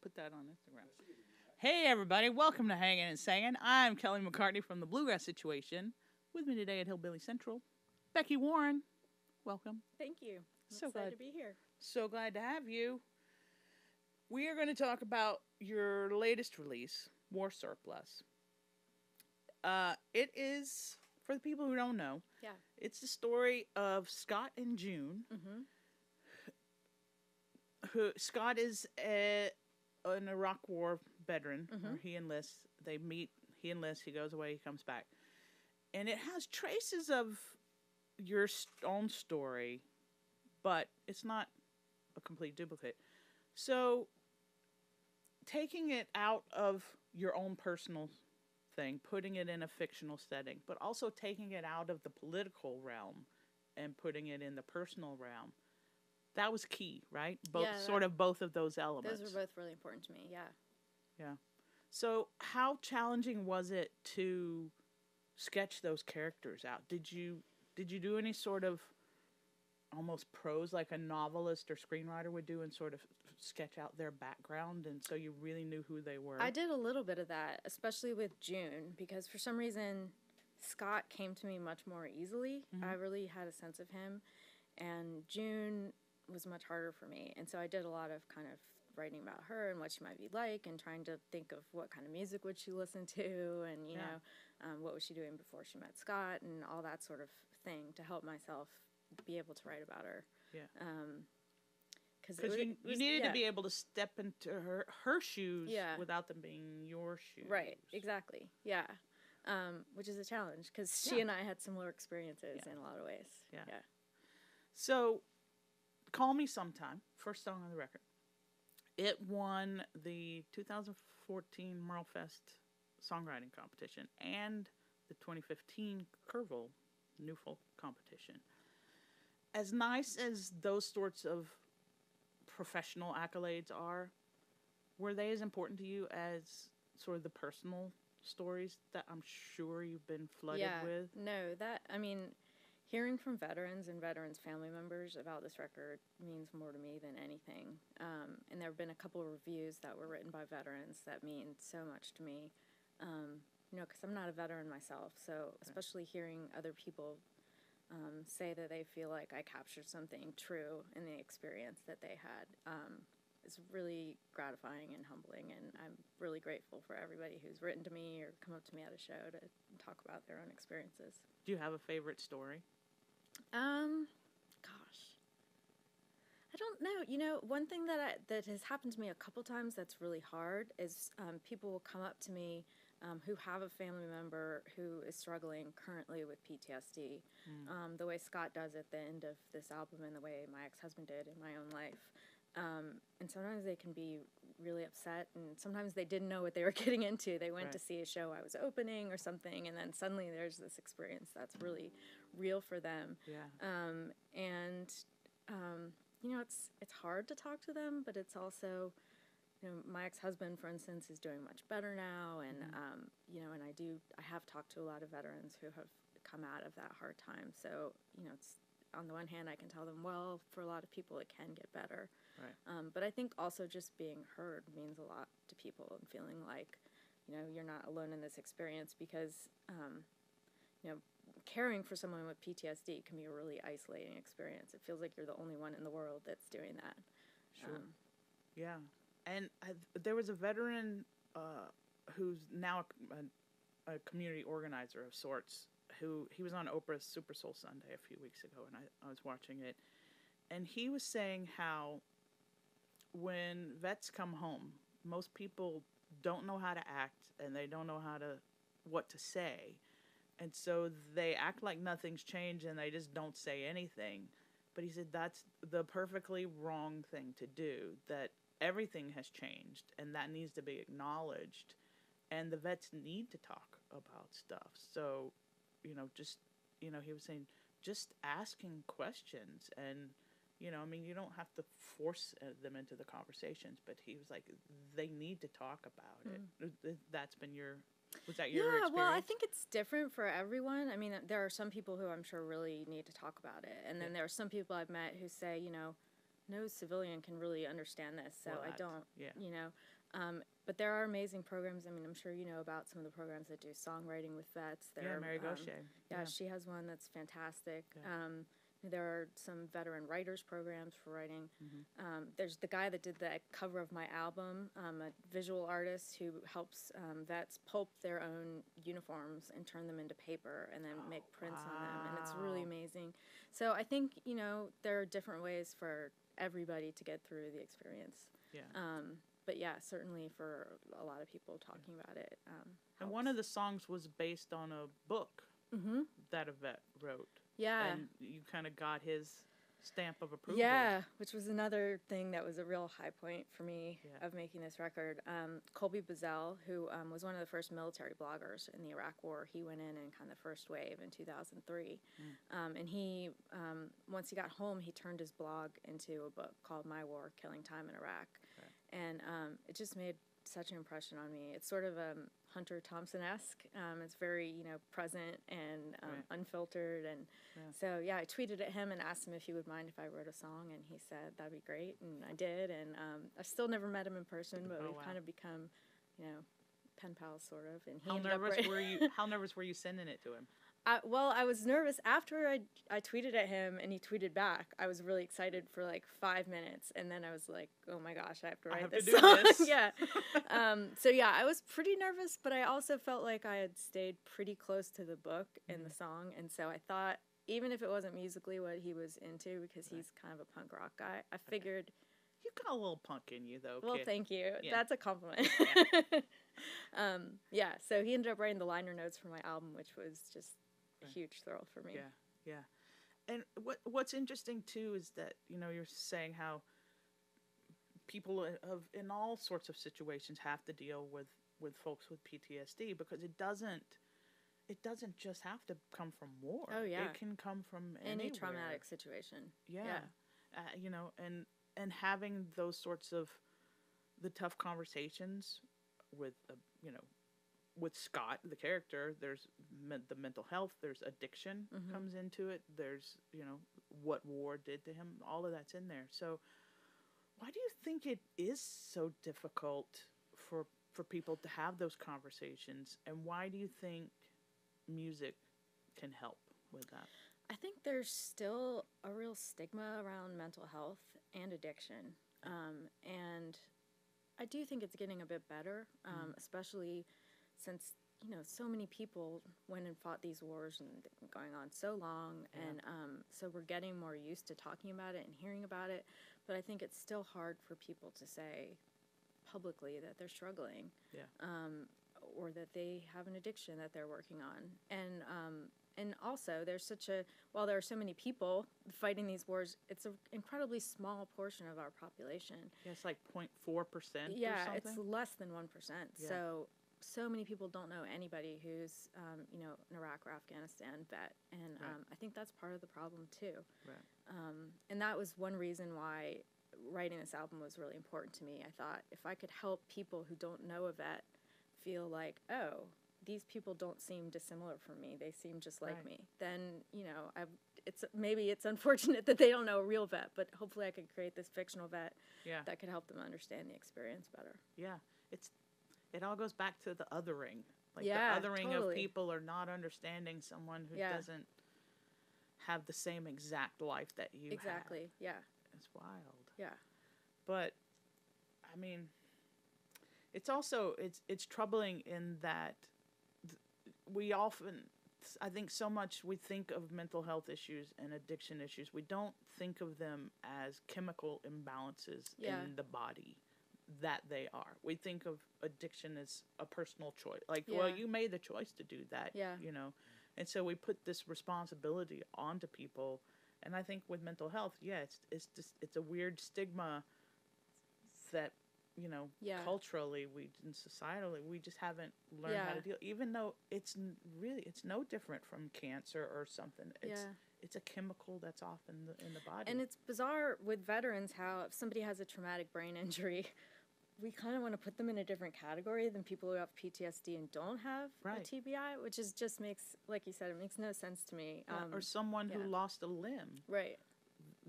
put that on Instagram. Hey, everybody. Welcome to Hangin' and Sangin'. I'm Kelly McCartney from the Bluegrass Situation. With me today at Hillbilly Central, Becky Warren. Welcome. Thank you. So Excited glad to be here. So glad to have you. We are going to talk about your latest release, War Surplus. It is, for the people who don't know, it's the story of Scott and June. Mm-hmm. Scott is an Iraq War veteran. Mm-hmm. Or he enlists. They meet. He enlists. He goes away. He comes back, and it has traces of your own story, but it's not a complete duplicate. So, taking it out of your own personal thing, putting it in a fictional setting, but also taking it out of the political realm and putting it in the personal realm. That was key, right? Both of those elements. Those were both really important to me, yeah. Yeah. So how challenging was it to sketch those characters out? Did you do any sort of almost prose like a novelist or screenwriter would do and sort of sketch out their background and so you really knew who they were? I did a little bit of that, especially with June, because for some reason Scott came to me much more easily. Mm-hmm. I really had a sense of him, and June was much harder for me, and so I did a lot of kind of writing about her and what she might be like and trying to think of what kind of music would she listen to and, you know, what was she doing before she met Scott and all that sort of thing to help myself be able to write about her. Yeah. Because you needed to be able to step into her shoes without them being your shoes. Right, exactly, yeah. Which is a challenge because she and I had similar experiences in a lot of ways. Yeah. So, Call Me Sometime, first song on the record. It won the 2014 Merle Fest songwriting competition and the 2015 Kerrville New Folk competition. As nice as those sorts of professional accolades are, were they as important to you as sort of the personal stories that I'm sure you've been flooded with? No, hearing from veterans and veterans' family members about this record means more to me than anything. And there have been a couple of reviews that were written by veterans that mean so much to me. Because I'm not a veteran myself, so especially hearing other people say that they feel like I captured something true in the experience that they had is really gratifying and humbling, and I'm really grateful for everybody who's written to me or come up to me at a show to talk about their own experiences. Do you have a favorite story? Gosh, I don't know. One thing that has happened to me a couple times that's really hard is people will come up to me who have a family member who is struggling currently with PTSD, the way Scott does at the end of this album and the way my ex-husband did in my own life. And sometimes they can be really upset, and sometimes they didn't know what they were getting into. They went to see a show I was opening or something, and then suddenly there's this experience that's really real for them. It's hard to talk to them, but it's also, my ex-husband, for instance, is doing much better now, and and I have talked to a lot of veterans who have come out of that hard time. So it's, on the one hand, I can tell them, well, for a lot of people, it can get better. Right. But I think also just being heard means a lot to people and feeling like, you're not alone in this experience because, caring for someone with PTSD can be a really isolating experience. It feels like you're the only one in the world that's doing that. Sure. And there was a veteran who's now a community organizer of sorts. He was on Oprah's Super Soul Sunday a few weeks ago, and I was watching it. And he was saying how when vets come home, most people don't know how to act, and they don't know what to say. And so they act like nothing's changed, and they just don't say anything. But he said that's the perfectly wrong thing to do, that everything has changed, and that needs to be acknowledged. And the vets need to talk about stuff. So, he was saying just asking questions and, you don't have to force them into the conversations, but he was like, they need to talk about it. Was that your experience? Well, I think it's different for everyone. I mean, there are some people who I'm sure really need to talk about it. And then there are some people I've met who say, no civilian can really understand this, so I don't, But there are amazing programs. I mean, I'm sure you know about some of the programs that do songwriting with vets. Mary Gaucher. Yeah, she has one that's fantastic. Yeah. There are some veteran writers programs for writing. Mm-hmm. There's the guy that did the cover of my album, a visual artist who helps vets pulp their own uniforms and turn them into paper and then make prints on them. And it's really amazing. So I think, there are different ways for everybody to get through the experience. Yeah. But yeah, certainly for a lot of people talking about it. And one of the songs was based on a book that a vet wrote. Yeah. And you kind of got his stamp of approval. Yeah, which was another thing that was a real high point for me of making this record. Colby Bazell, who was one of the first military bloggers in the Iraq War, he went in kind of the first wave in 2003. And he, once he got home, he turned his blog into a book called My War, Killing Time in Iraq. Right. And it just made such an impression on me. It's sort of Hunter Thompson-esque. It's very, present and unfiltered. And so, I tweeted at him and asked him if he would mind if I wrote a song, and he said that'd be great, and I did. And I've still never met him in person, but we've kind of become, pen pals, sort of. And he How nervous were you sending it to him? I was nervous after I tweeted at him and he tweeted back. I was really excited for like 5 minutes, and then I was like, "Oh my gosh, I have to write this song." Yeah. So I was pretty nervous, but I also felt like I had stayed pretty close to the book and the song, and so I thought even if it wasn't musically what he was into, because he's kind of a punk rock guy, I figured. You got a little punk in you, though. Well, kid. Thank you. Yeah. That's a compliment. So he ended up writing the liner notes for my album, which was just a huge thrill for me. Yeah. And what's interesting too is that you're saying how people in all sorts of situations have to deal with folks with PTSD, because it doesn't just have to come from war. Oh yeah, it can come from any anywhere. Traumatic situation. Yeah. And having those sorts of the tough conversations with with Scott, the character, there's the mental health, there's addiction comes into it, there's, what war did to him, all of that's in there. So why do you think it is so difficult for people to have those conversations, and why do you think music can help with that? I think there's still a real stigma around mental health and addiction, and I do think it's getting a bit better, especially since so many people went and fought these wars and they've been going on so long, and so we're getting more used to talking about it and hearing about it. But I think it's still hard for people to say publicly that they're struggling, or that they have an addiction that they're working on, and also there's while there are so many people fighting these wars, it's an incredibly small portion of our population. Yeah, it's like 0.4%. Yeah, or something. It's less than 1%. Yeah. So many people don't know anybody who's, an Iraq or Afghanistan vet. And I think that's part of the problem, too. Right. And that was one reason why writing this album was really important to me. I thought if I could help people who don't know a vet feel like, oh, these people don't seem dissimilar from me, they seem just like me, then, it's unfortunate that they don't know a real vet, but hopefully I could create this fictional vet that could help them understand the experience better. Yeah. It all goes back to the othering. Like the othering of people are not understanding someone who doesn't have the same exact life that you have. Exactly, yeah. It's wild. Yeah. But, I mean, it's also, it's troubling in that we often, I think so much we think of mental health issues and addiction issues. We don't think of them as chemical imbalances in the body that they are. We think of addiction as a personal choice. Like, well, you made the choice to do that, And so we put this responsibility onto people. And I think with mental health, it's a weird stigma that, culturally, and societally, we just haven't learned how to deal. Even though it's no different from cancer or something. It's a chemical that's off in the body. And it's bizarre with veterans how if somebody has a traumatic brain injury, we kind of want to put them in a different category than people who have PTSD and don't have a TBI, which just makes, like you said, it makes no sense to me. Or someone who lost a limb. Right.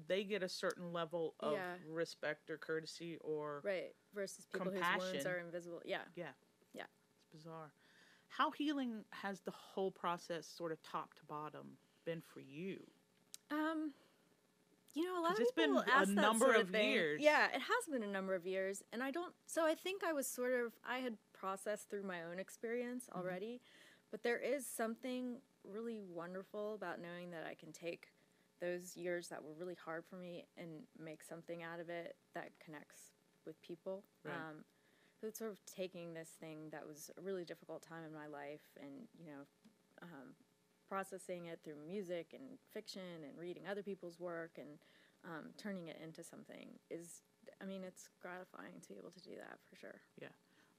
they get a certain level of Yeah. respect or courtesy or Right. Versus people whose wounds compassion. are invisible. Yeah. Yeah. Yeah. It's bizarre. How healing has the whole process, sort of top to bottom, been for you? You know, a lot 'Cause of it's people been a ask that number sort of thing. years. Yeah, it has been a number of years, and I think I was I had processed through my own experience already, but there is something really wonderful about knowing that I can take those years that were really hard for me and make something out of it that connects with people. Right. So it's sort of taking this thing that was a really difficult time in my life and, processing it through music and fiction and reading other people's work and turning it into something it's gratifying to be able to do that for sure. Yeah.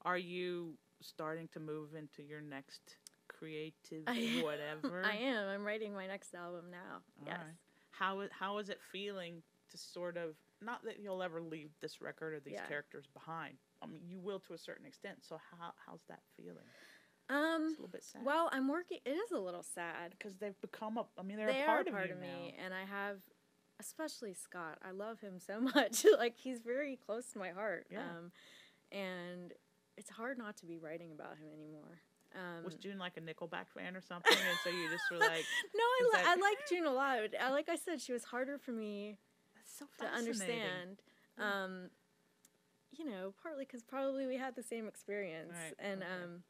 Are you starting to move into your next creative whatever? I am. I'm writing my next album now. All yes. Right. How is it feeling to sort of, not that you'll ever leave this record or these characters behind. I mean, you will to a certain extent. So how's that feeling? It's a little bit sad. Well, I'm working. It is a little sad because they've become they're they a part are a part of of you me, now. and I have, especially Scott. I love him so much. Like, he's very close to my heart. Yeah. And it's hard not to be writing about him anymore. Was June like a Nickelback fan or something? And so you just were like, no, I like June a lot. Like I said, she was harder for me that's so to understand. Partly because probably we had the same experience, Right. and Okay.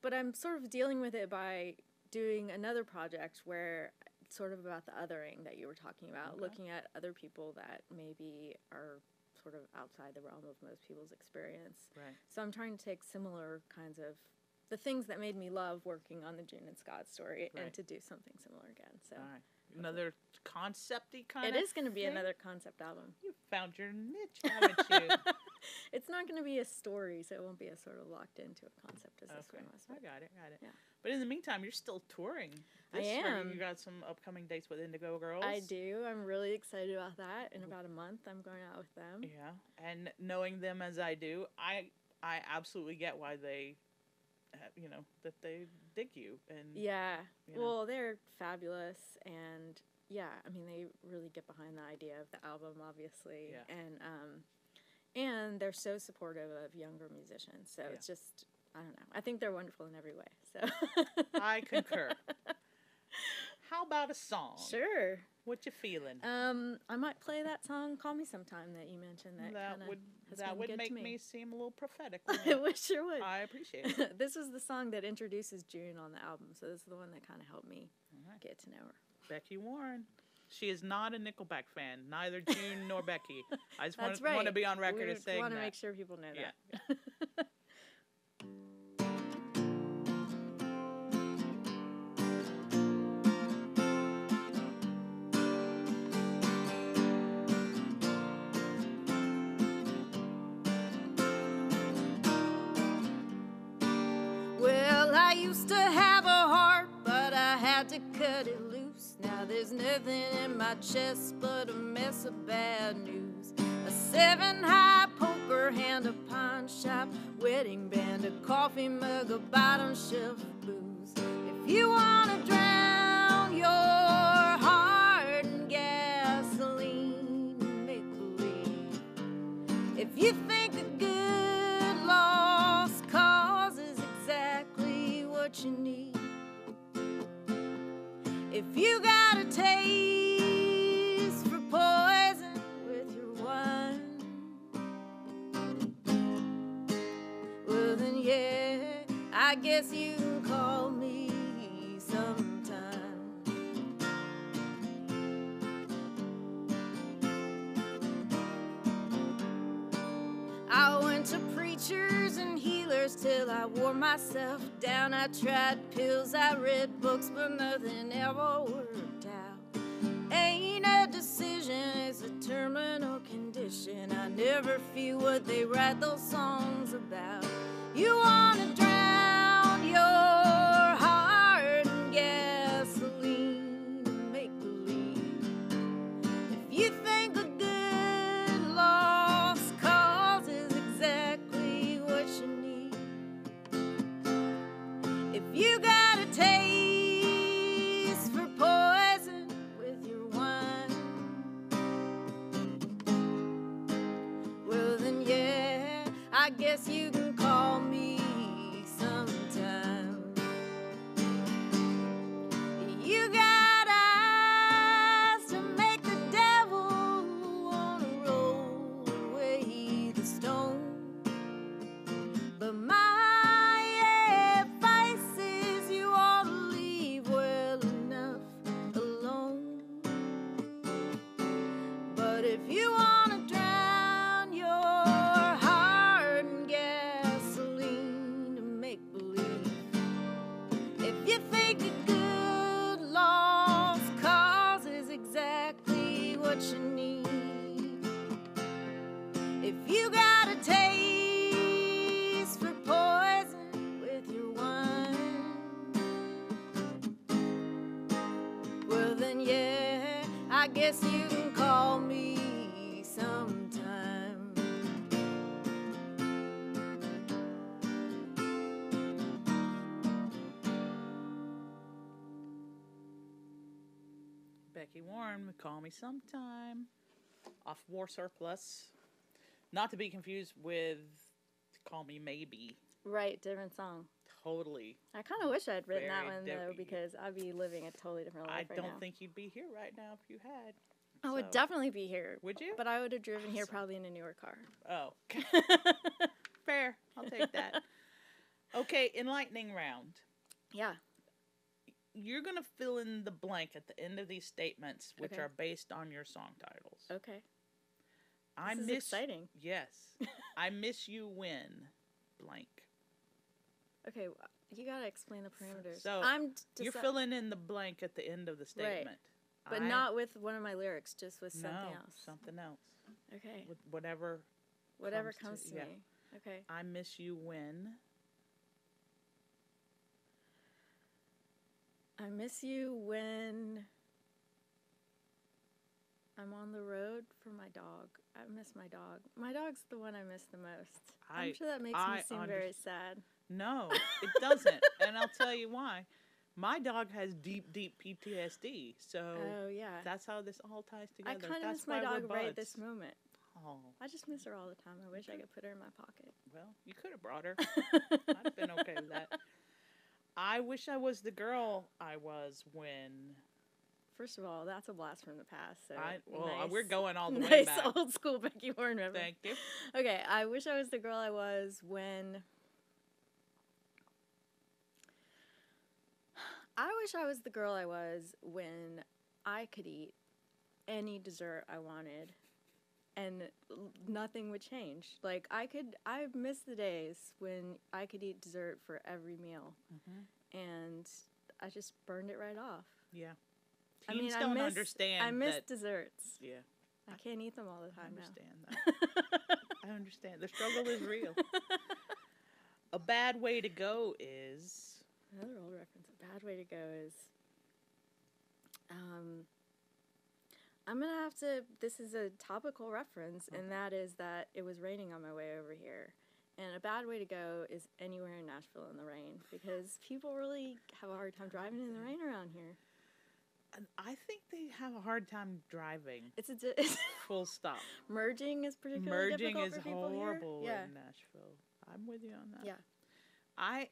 but I'm sort of dealing with it by doing another project where it's sort of about the othering that you were talking about, Okay. looking at other people that maybe are sort of outside the realm of most people's experience. Right. So I'm trying to take similar kinds of the things that made me love working on the June and Scott story Right. and to do something similar again. So All right. Another concept-y kind it of is going to be thing? another concept album. You found your niche, haven't you? It's not going to be a story, so it won't be as sort of locked into a concept as this Okay. one was. I got it. Yeah. But in the meantime, you're still touring. I year, am. You got some upcoming dates with Indigo Girls. I do. I'm really excited about that. In about a month, I'm going out with them. Yeah. And knowing them as I do, I absolutely get why they, that they dig you. And Yeah. you know. Well, they're fabulous, and yeah, I mean, they really get behind the idea of the album, obviously, Yeah. and they're so supportive of younger musicians. So it's just, I don't know. I think they're wonderful in every way. So I concur. How about a song? Sure. What you feeling? I might play that song "Call Me Sometime" that you mentioned. That would make me seem a little prophetic. It sure would. I appreciate it. This was the song that introduces June on the album, so this is the one that kind of helped me get to know her. Becky Warren. She is not a Nickelback fan, neither June nor Becky. I just That's want right. to be on record as saying that. We want to make sure people know that. Well, I used to have a heart, but I had to cut it loose. Now there's nothing in my chest but a mess of bad news. A 7-high poker hand, a pawn shop, wedding band, a coffee mug, a bottom shelf booze. If you wanna drown your heart in gasoline, make believe. If you think a good lost cause is exactly what you need. If you got a taste for poison with your wine, well then yeah, I guess you can call me sometime. I went to preachers and healers till I wore myself down. I tried pills, I read books, but nothing ever worked out. Ain't a decision, it's a terminal condition. I never feel what they write those songs about. You wanna drown your heart in gasoline and make believe. If you think a good lost cause is exactly what you need. If you got a taste for poison with your wine, guess you can call me sometime. You got eyes to make the devil wanna roll away the stone, but my advice is you ought to leave well enough alone. But if you wanna drown your heart in gasoline to make believe, if you think a good lost cause is exactly what you need, if you got a taste for poison with your wine, well then yeah, I guess you can call me sometime. Becky Warren would Call Me Sometime. Off War Surplus. Not to be confused with Call Me Maybe. Right, different song. Totally. I kind of wish I'd written that Very one, though, different. because I'd be living a totally different life I right don't now. think you'd be here right now if you had. I would so- definitely be here. Would you? But I would have driven here Awesome. probably in a newer car. Oh. Fair. I'll take that. Okay, enlightening round. Yeah. You're going to fill in the blank at the end of these statements, which Okay. are based on your song titles. Okay. I This is exciting. Yes. I miss you when blank. Okay, you gotta explain the parameters. So, You're filling in the blank at the end of the statement. but not with one of my lyrics, just with something else. Something else. Okay. With whatever. Whatever comes comes to- to yeah. me. Okay. I miss you when. I miss you when I'm on the road for my dog. I miss my dog. My dog's the one I miss the most. I'm sure that makes me seem very sad. No, it doesn't. And I'll tell you why. My dog has deep, deep PTSD. So Oh, yeah. that's how this all ties I together. kind of That's miss my why we're dog right buds. this moment. Oh, I just miss her all the time. I wish I could put her in my pocket. well, you could have brought her. I'd have been okay with that. I wish I was the girl I was when. First of all, that's a blast from the past. So We're going all the way nice back. old school Becky Warren reference. Thank you. Okay, I wish I was the girl I was when. I wish I was the girl I was when I could eat any dessert I wanted and nothing would change. Like, I miss the days when I could eat dessert for every meal. Mm-hmm. And I just burned it right off. Yeah. I mean, Teens I don't miss, understand I miss that. desserts. Yeah. I can't eat them all the I time understand now. that. I understand. The struggle is real. A bad way to go is. Another old reference. A bad way to go is. I'm gonna have to. This is a topical reference, and that is that it was raining on my way over here. And a bad way to go is anywhere in Nashville in the rain, because people really have a hard time driving in the rain around here. And I think they have a hard time driving. It's Full stop. merging is particularly Merging difficult is for people horrible here. Yeah, in Nashville. I'm with you on that. yeah. I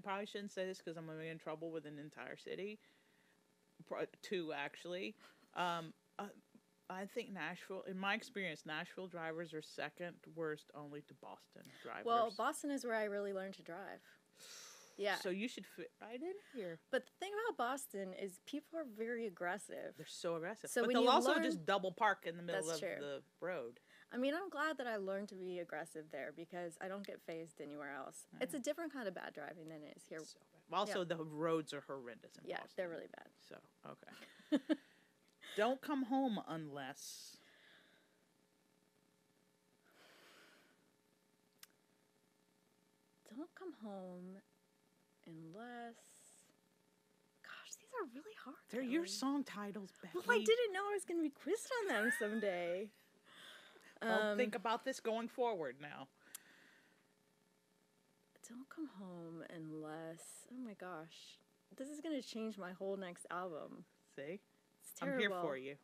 probably shouldn't say this because I'm going to be in trouble with an entire city. Two, actually. I think Nashville, in my experience, Nashville drivers are second worst only to Boston drivers. Well, Boston is where I really learned to drive. Yeah. So you should fit right in here. But the thing about Boston is people are very aggressive. They're so aggressive. So but when they'll you also learn- just double park in the middle That's of true. the road. I mean, I'm glad that I learned to be aggressive there because I don't get phased anywhere else. It's a different kind of bad driving than it is here. So bad. Also, the roads are horrendous in Yeah, Boston. they're really bad. So, okay. Don't come home unless... Don't come home unless... Gosh, these are really hard. They're your Ellie. song titles, Becky. Well, I didn't know I was going to be quizzed on them someday. Well, think about this going forward now. Don't come home unless... Oh my gosh. This is going to change my whole next album. See? It's I'm terrible. here for you.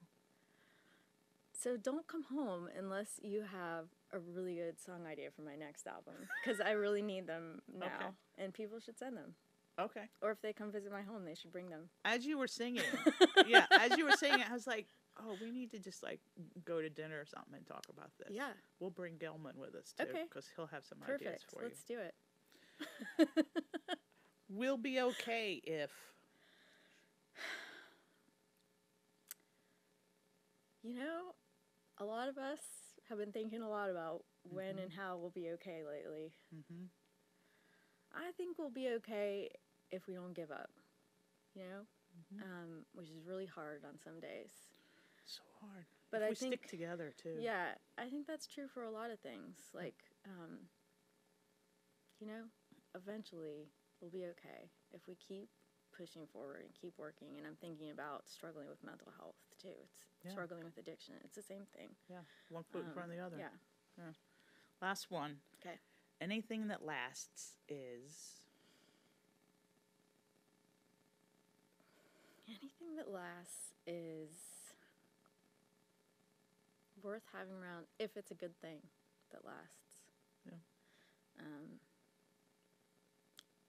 So don't come home unless you have a really good song idea for my next album because I really need them now, Okay. and people should send them. Okay. Or if they come visit my home, they should bring them. As you were singing, yeah, as you were singing, I was like, oh, we need to just like go to dinner or something and talk about this. Yeah. We'll bring Gelman with us too, Okay. because he'll have some ideas Perfect. for Let's do it. you. We'll be okay if. You know, a lot of us have been thinking a lot about when and how we'll be okay lately. Mm-hmm. I think we'll be okay if we don't give up, you know, Mm-hmm. which is really hard on some days. So hard. But if I we think, stick together too. yeah, I think that's true for a lot of things. Like, you know, eventually we'll be okay if we keep pushing forward and keep working. And I'm thinking about struggling with mental health too. It's struggling with addiction. It's the same thing. Yeah. One foot in front of the other. Yeah. Last one. Okay. Anything that lasts is. Anything that lasts is worth having around if it's a good thing that lasts. Yeah.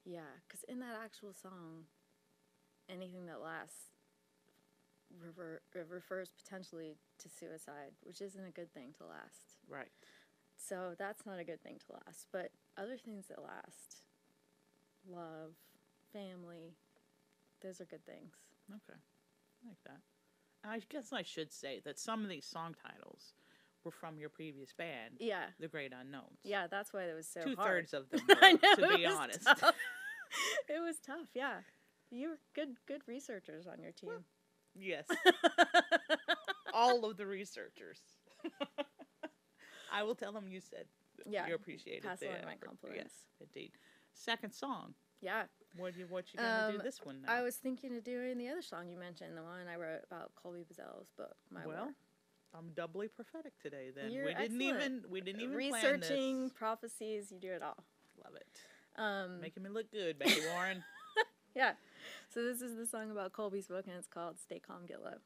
Yeah, because in that actual song, anything that lasts refers potentially to suicide, which isn't a good thing to last. Right. So that's not a good thing to last. But other things that last, love, family, those are good things. Okay. I like that. I guess I should say that some of these song titles were from your previous band, Yeah. The Great Unknowns. Yeah, that's why it was so hard. 2/3 of them I were, know, to it be was honest. tough. It was tough, yeah. You were good researchers on your team. Yes. All of the researchers. I will tell them you said Yeah, you appreciated pass the along my effort. compliments. Yes, indeed. Second song. Yeah. What you gonna do this one now? I was thinking of doing the other song you mentioned, the one I wrote about Colby Bazel's book, My War. I'm doubly prophetic today. Then You're we didn't excellent. even Researching, plan this. prophecies, you do it all. Love it. Making me look good, Becky Warren. Yeah. So this is the song about Colby's book, and it's called Stay Calm, Get Low.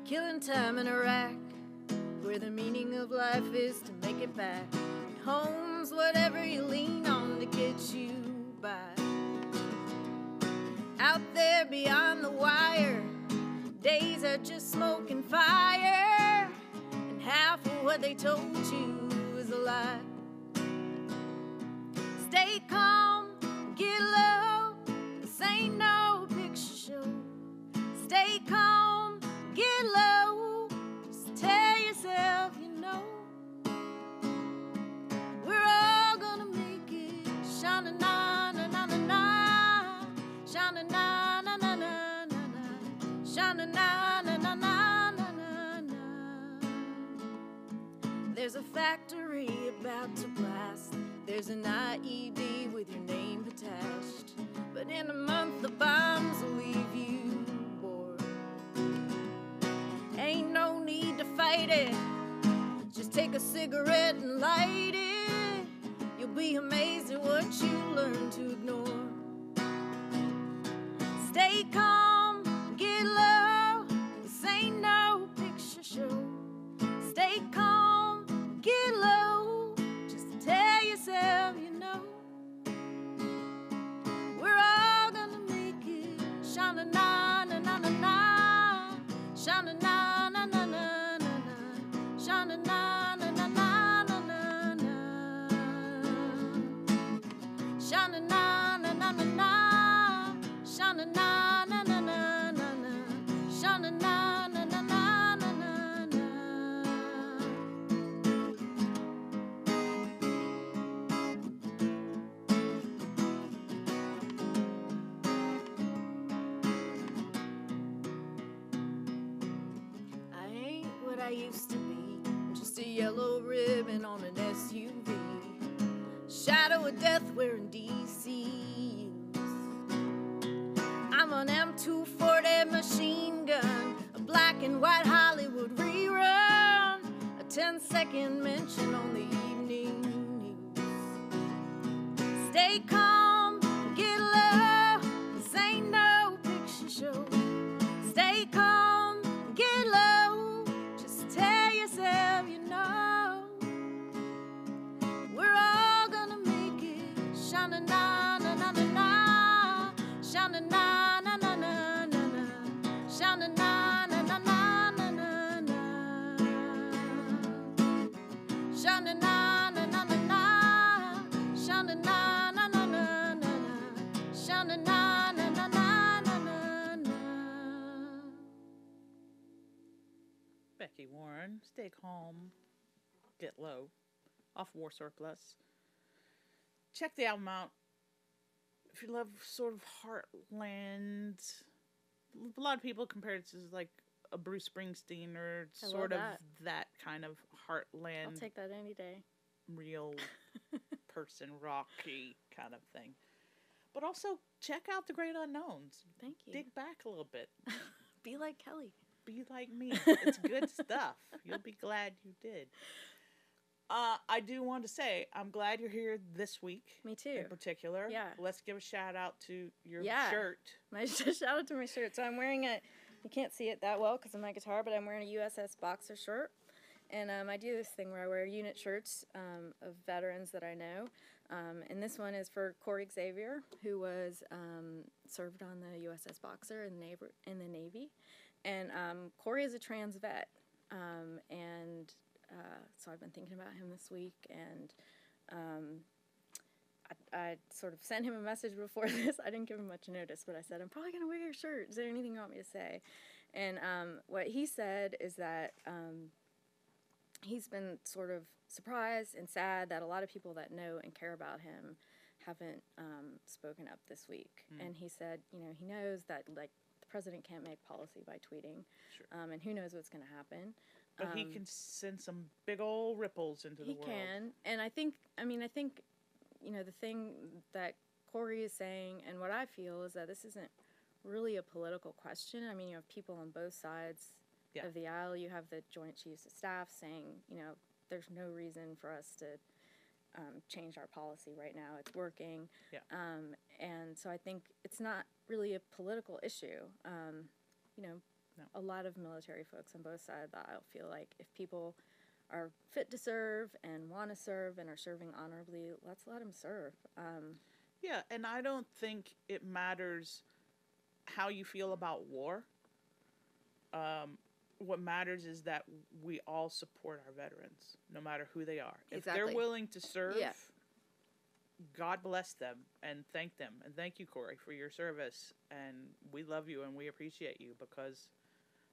Killing time in Iraq, where the meaning of life is to make it back. Home's whatever you lean on to get you by. Out there beyond the wire, days are just smoke and fire, and half of what they told you is a lie. Stay calm, get low, this ain't no picture show. Stay calm, get low, just tell yourself you know. We're all gonna make it, shana na na na na na, shana na na na na na na, shana na na na na na na na. There's a factory about to blast. There's an IED with your name attached. But in a month the bombs will leave you bored. Ain't no need to fight it. Just take a cigarette and light it. You'll be amazed at what you learn to ignore. Stay calm, get low. This ain't no picture show. Stay calm, get low. Just tell yourself you know. We're all gonna make it. Shana na na na na na. Shana na na na na na na. Shana na na na na na na na. Shana na na na na na. Shana na na na na na na. Shana na na na na na na na. I ain't what I used to be, just a yellow ribbon on an SUV. Shadow of death wearing DCs. I'm an M240 machine gun, a black and white Hollywood rerun, a 10-second mention on the evening news. Stay calm, get low, this ain't no picture show. Stay calm, get low, worn. Stay calm. Get low. Off War Surplus. Check the album out. If you love sort of Heartland, a lot of people compare it to like a Bruce Springsteen or sort of that kind of Heartland. I'll take that any day. Real person, rocky kind of thing. But also check out The Great Unknowns. Thank you. Dig back a little bit. Be like Kelly. Be like me. It's good stuff. You'll be glad you did. I do want to say, I'm glad you're here this week. Me too. In particular. Yeah. Let's give a shout out to your shirt. Shout out to my shirt. So I'm wearing you can't see it that well because of my guitar, but I'm wearing a USS Boxer shirt. And I do this thing where I wear unit shirts of veterans that I know. And this one is for Corey Xavier, who was served on the USS Boxer in the Navy. And Corey is a trans vet. So I've been thinking about him this week, and I sort of sent him a message before this. I didn't give him much notice, but I said, I'm probably going to wear your shirt. Is there anything you want me to say? And what he said is that he's been sort of surprised and sad that a lot of people that know and care about him haven't spoken up this week. And he said, he knows that, like, the president can't make policy by tweeting. Sure. And who knows what's going to happen. But he can send some big old ripples into the world. He can. And I think, the thing that Corey is saying and what I feel is that this isn't really a political question. I mean, you have people on both sides of the aisle. You have the Joint Chiefs of Staff saying, there's no reason for us to change our policy right now. It's working. Yeah. And so I think it's not really a political issue. No. A lot of military folks on both sides of the aisle feel like if people are fit to serve and want to serve and are serving honorably, let's let them serve. Yeah, and I don't think it matters how you feel about war. What matters is that we all support our veterans, no matter who they are. If they're willing to serve, God bless them and thank them. And thank you, Corey, for your service. And we love you and we appreciate you because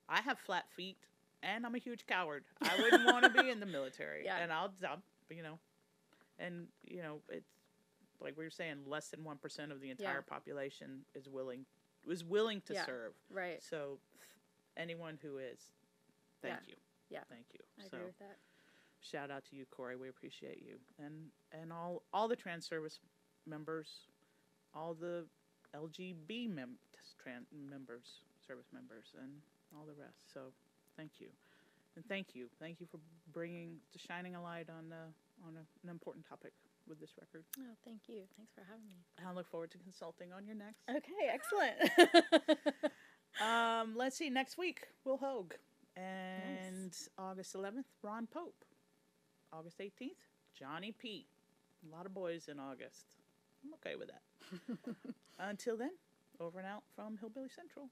I have flat feet and I'm a huge coward. I wouldn't want to be in the military. And it's like we were saying, less than 1% of the entire population is willing to serve. Right. So anyone who is, thank you. Yeah. Thank you. I agree with that. Shout out to you, Corey. We appreciate you. And all the trans service members, all the LGB service members, and all the rest. So thank you. And thank you for shining a light on an important topic with this record. Oh, thank you. Thanks for having me. I look forward to consulting on your next. Okay, excellent. Let's see. Next week, Will Hogue. And August 11th, Ron Pope. August 18th, Johnny P. A lot of boys in August. I'm okay with that. Until then, over and out from Hillbilly Central.